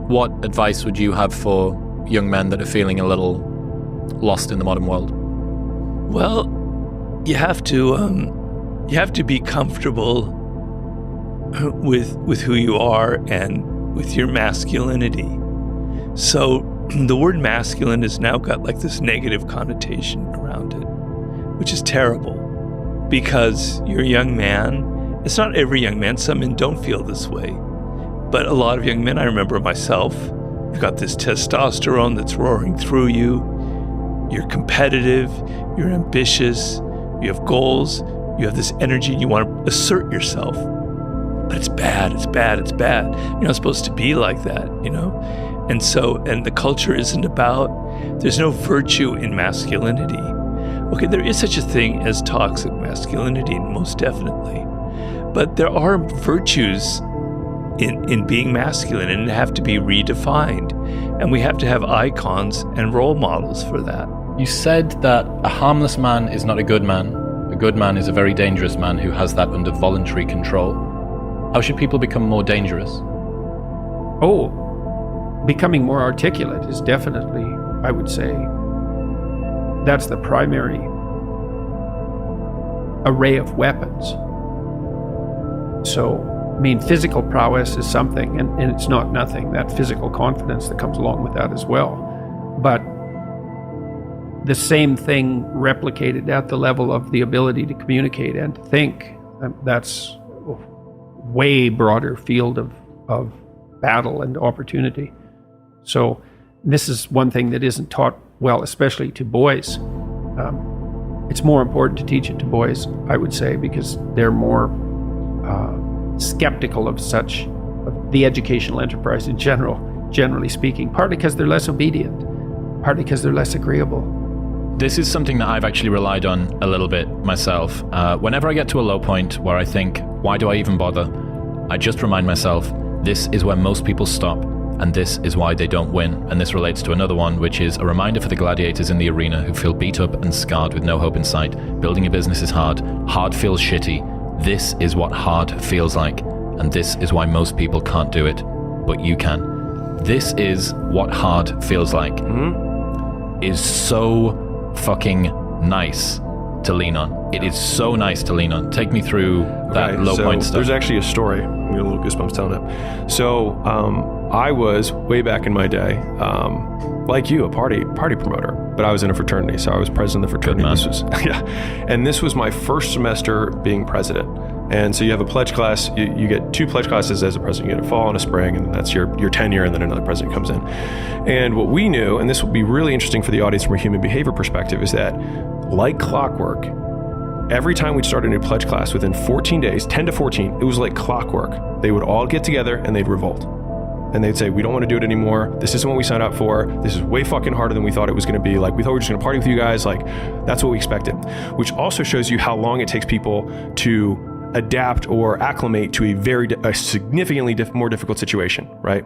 what advice would you have for young men that are feeling a little lost in the modern world? Well, you have to be comfortable with who you are and with your masculinity. So the word masculine has now got like this negative connotation around it, which is terrible because you're a young man. It's not every young man. Some men don't feel this way, but a lot of young men, I remember myself, you've got this testosterone that's roaring through you. You're competitive, you're ambitious, you have goals, you have this energy, you want to assert yourself. But it's bad, it's bad, it's bad. You're not supposed to be like that, you know? And the culture isn't about, there's no virtue in masculinity. Okay, there is such a thing as toxic masculinity, most definitely. But there are virtues in being masculine, and they have to be redefined. And we have to have icons and role models for that. You said that a harmless man is not a good man. A good man is a very dangerous man who has that under voluntary control. How should people become more dangerous? Becoming more articulate is definitely, I would say, that's the primary array of weapons. So, I mean, physical prowess is something, and it's not nothing, that physical confidence that comes along with that as well. But the same thing replicated at the level of the ability to communicate and to think, that's a way broader field of battle and opportunity. So this is one thing that isn't taught well, especially to boys. It's more important to teach it to boys, I would say, because they're more skeptical of the educational enterprise in general, generally speaking, partly because they're less obedient, partly because they're less agreeable. This is something that I've actually relied on a little bit myself. Whenever I get to a low point where I think, why do I even bother? I just remind myself, this is where most people stop, and this is why they don't win. And this relates to another one, which is a reminder for the gladiators in the arena who feel beat up and scarred with no hope in sight. Building a business is hard. Hard feels shitty. This is what hard feels like, and this is why most people can't do it, but you can. This is what hard feels like. Is so fucking nice to lean on. It is so nice to lean on. Take me through that low point stuff. There's actually a story. I'm getting a little goosebumps telling it. So I was, way back in my day, like you, a party promoter, but I was in a fraternity, so I was president of the fraternity. And this was my first semester being president. And so you have a pledge class, you get 2 pledge classes as a president. You get a fall and a spring, and that's your tenure, and then another president comes in. And what we knew, and this will be really interesting for the audience from a human behavior perspective, is that like clockwork, every time we'd start a new pledge class, within 14 days, 10 to 14, it was like clockwork. They would all get together and they'd revolt. And they'd say, we don't want to do it anymore. This isn't what we signed up for. This is way fucking harder than we thought it was going to be. Like, we thought we were just going to party with you guys. Like, that's what we expected. Which also shows you how long it takes people to adapt or acclimate to a significantly more difficult situation, right?